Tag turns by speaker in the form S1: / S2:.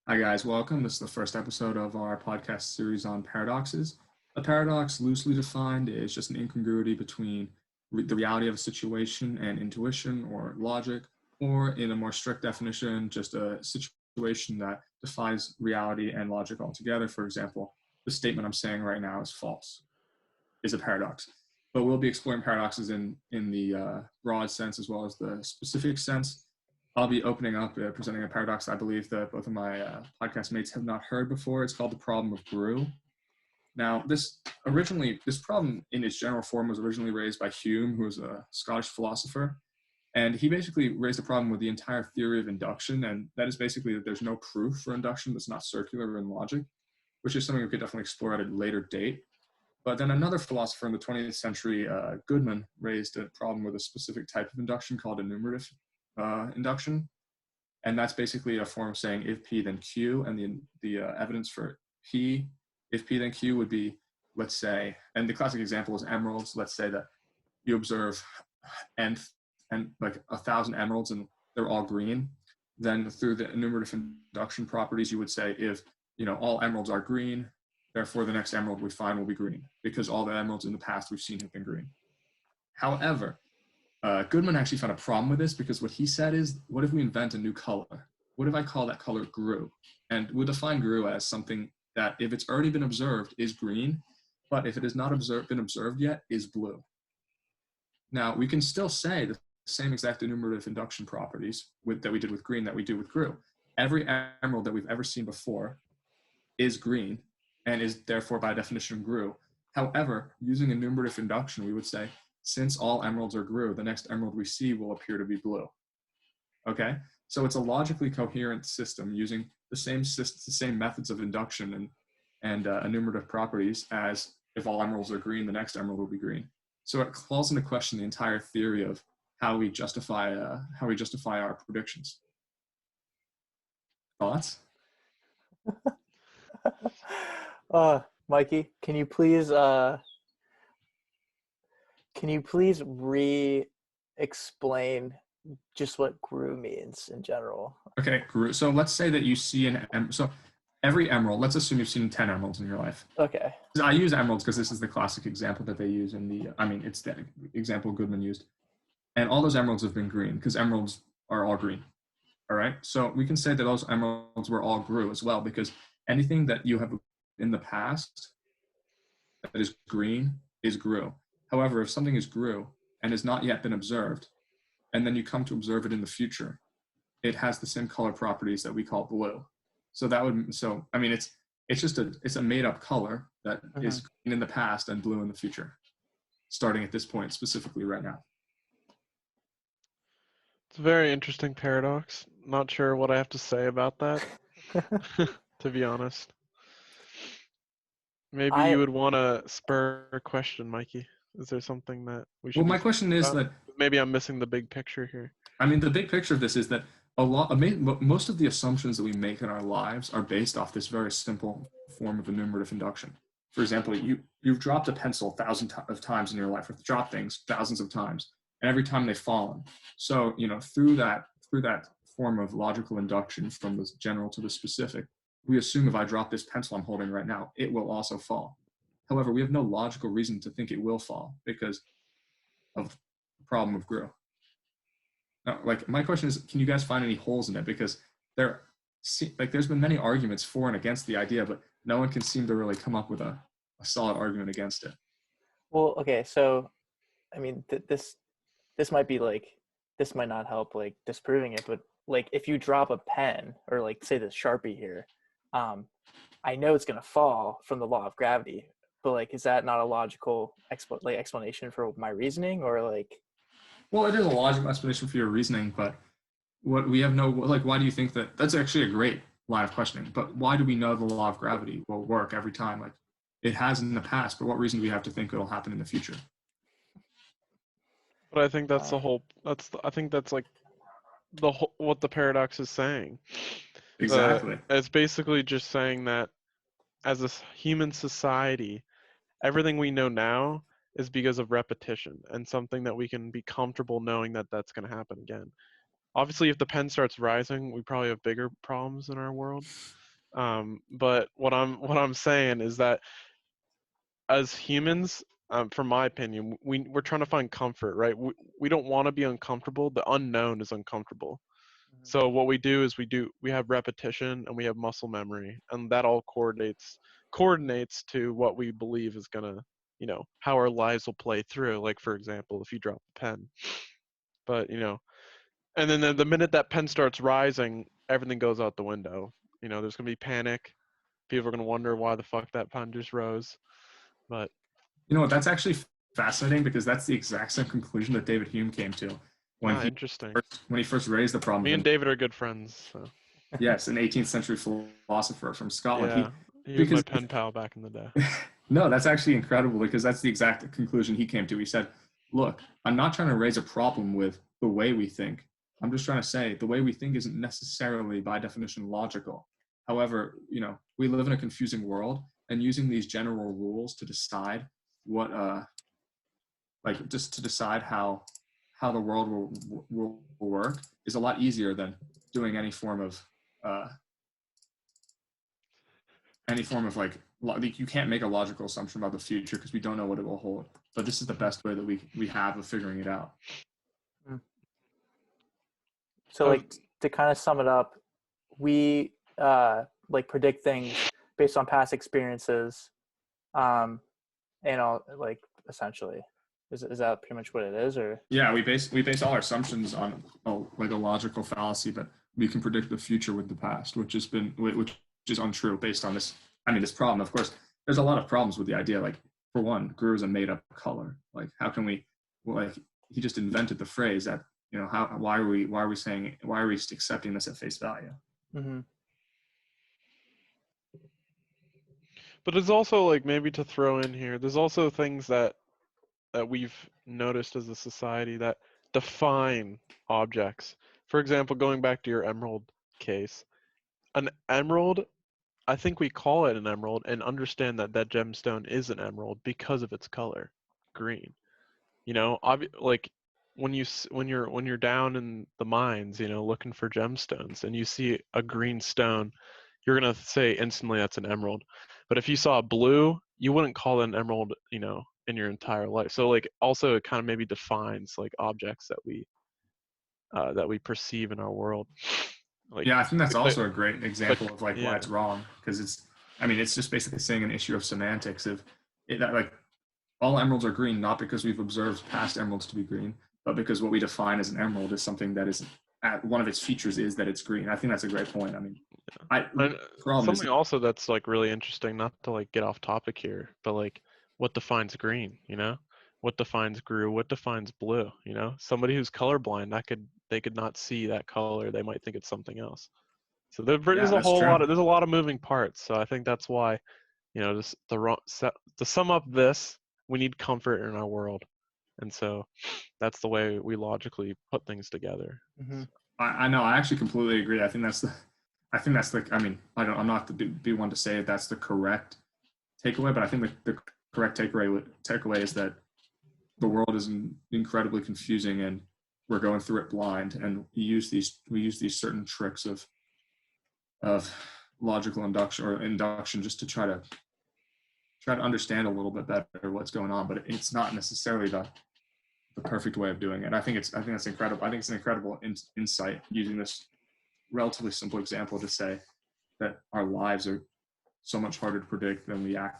S1: Hi, guys. Welcome. This is the first episode of our podcast series on paradoxes. A paradox, loosely defined, is just an incongruity between the reality of a situation and intuition or logic, or in a more strict definition, just a situation that defies reality and logic altogether. For example, the statement I'm saying right now is false, is a paradox. But we'll be exploring paradoxes in the broad sense as well as the specific sense. I'll be opening up, presenting a paradox I believe that both of my podcast mates have not heard before. It's called the problem of Grue. Now, this problem in its general form was originally raised by Hume, who was a Scottish philosopher. And he basically raised a problem with the entire theory of induction. And that is basically that there's no proof for induction that's not circular in logic, which is something we could definitely explore at a later date. But then another philosopher in the 20th century, Goodman, raised a problem with a specific type of induction called enumerative induction. And that's basically a form of saying if P then Q, and the evidence for P, if P then Q would be, let's say, and the classic example is emeralds. Let's say that you observe and like 1,000 emeralds and they're all green. Then through the enumerative induction properties, you would say if all emeralds are green, therefore the next emerald we find will be green because all the emeralds in the past we've seen have been green. However, Goodman actually found a problem with this because what he said is, what if we invent a new color? What if I call that color Grue? And we'll define Grue as something that, if it's already been observed, is green, but if it has not been observed yet, is blue. Now, we can still say the same exact enumerative induction properties that we did with green that we do with Grue. Every emerald that we've ever seen before is green and is therefore by definition Grue. However, using enumerative induction, we would say, since all emeralds are Grue, the next emerald we see will appear to be blue. Okay, so it's a logically coherent system using the same methods of induction and enumerative properties as if all emeralds are green, the next emerald will be green. So it calls into question the entire theory of how we justify our predictions. Thoughts?
S2: Mikey, can you please re-explain just what Grue means in general?
S1: Okay, Grue. So let's say that you see so every emerald, let's assume you've seen 10 emeralds in your life.
S2: Okay.
S1: I use emeralds because this is the classic example that they use it's the example Goodman used. And all those emeralds have been green because emeralds are all green. All right. So we can say that those emeralds were all Grue as well, because anything that you have in the past that is green is Grue. However, if something is Grue and has not yet been observed, and then you come to observe it in the future, it has the same color properties that we call blue. So it's a made up color that is green in the past and blue in the future, starting at this point specifically right now.
S3: It's a very interesting paradox. Not sure what I have to say about that, to be honest. Maybe you would want to spur a question, Mikey. Is there something that we should?
S1: Well, my question is that
S3: maybe I'm missing the big picture here.
S1: I mean, the big picture of this is that most of the assumptions that we make in our lives are based off this very simple form of enumerative induction. For example, you've dropped a pencil 1,000 of times in your life, or dropped things thousands of times, and every time they've fallen. So through that form of logical induction from the general to the specific, we assume if I drop this pencil I'm holding right now, it will also fall. However, we have no logical reason to think it will fall because of the problem of Grue. Now, my question is, can you guys find any holes in it? Because there's been many arguments for and against the idea, but no one can seem to really come up with a solid argument against it.
S2: Well, okay, so I mean, this might be this might not help disproving it, but if you drop a pen or say the Sharpie here, I know it's gonna fall from the law of gravity, but is that not a logical explanation for my reasoning, or
S1: Well, it is a logical explanation for your reasoning, but what we have why do you think that's actually a great line of questioning, but why do we know the law of gravity will work every time? It has in the past, but what reason do we have to think it'll happen in the future?
S3: But I think that's what the paradox is saying.
S1: Exactly.
S3: It's basically just saying that as a human society, everything we know now is because of repetition and something that we can be comfortable knowing that that's going to happen again. obviously, if the pen starts rising, we probably have bigger problems in our world. But what I'm saying is that as humans, from my opinion, we're trying to find comfort, right? We don't want to be uncomfortable. The unknown is uncomfortable. So what we do is we have repetition and we have muscle memory, and that all coordinates to what we believe is gonna, how our lives will play through. Like, for example, if you drop a pen, but and then the minute that pen starts rising, everything goes out the window. There's gonna be panic. People are gonna wonder why the fuck that pen just rose. But
S1: That's actually fascinating because that's the exact same conclusion that David Hume came to
S3: interesting.
S1: when he first raised the problem.
S3: Me and David are good friends. So.
S1: Yes, an 18th century philosopher from Scotland.
S3: Yeah, he was my pen pal back in the day.
S1: No, that's actually incredible because that's the exact conclusion he came to. He said, look, I'm not trying to raise a problem with the way we think. I'm just trying to say the way we think isn't necessarily by definition logical. However, we live in a confusing world, and using these general rules to decide what, just to decide how the world will work is a lot easier than doing any form of like you can't make a logical assumption about the future because we don't know what it will hold. But this is the best way that we have of figuring it out.
S2: So like to kind of sum it up, we like predict things based on past experiences, like essentially. Is that pretty much what it is, or? Yeah,
S1: we base all our assumptions on like a logical fallacy that we can predict the future with the past, which is untrue based on this. I mean, this problem. Of course, there's a lot of problems with the idea. Like, for one, Grue is a made-up color. Like, how can we? Like, he just invented the phrase that why are we accepting this at face value?
S2: Mm-hmm.
S3: But there's also, like, maybe to throw in here, there's also things that we've noticed as a society that define objects. For example, going back to your emerald case, an emerald, I think we call it an emerald and understand that gemstone is an emerald because of its color, green. Like when you're down in the mines, looking for gemstones, and you see a green stone, you're gonna say instantly that's an emerald. But if you saw blue, you wouldn't call it an emerald, in your entire life. So, like, also it kind of maybe defines like objects that we perceive in our world. Like,
S1: yeah, I think that's also a great example of why it's wrong, because it's just basically saying an issue of semantics of that, like, all emeralds are green not because we've observed past emeralds to be green, but because what we define as an emerald is something that is one of its features is that it's green. I think that's a great point. I mean,
S3: something also that's like really interesting, not to like get off topic here, but like what defines green, what defines Grue, what defines blue, somebody who's colorblind, they could not see that color, they might think it's something else. So there's a lot of moving parts. So I think that's why, just to sum up this, we need comfort in our world, and so that's the way we logically put things together.
S2: Mm-hmm.
S1: I know. I actually completely agree. I think that's the. I mean, I'm not to be one to say that's the correct takeaway, but I think the correct takeaway is that the world is incredibly confusing, and we're going through it blind. And we use these certain tricks of logical induction just to try to understand a little bit better what's going on. But it's not necessarily the perfect way of doing it. I think that's incredible. I think it's an incredible insight using this relatively simple example to say that our lives are so much harder to predict than we act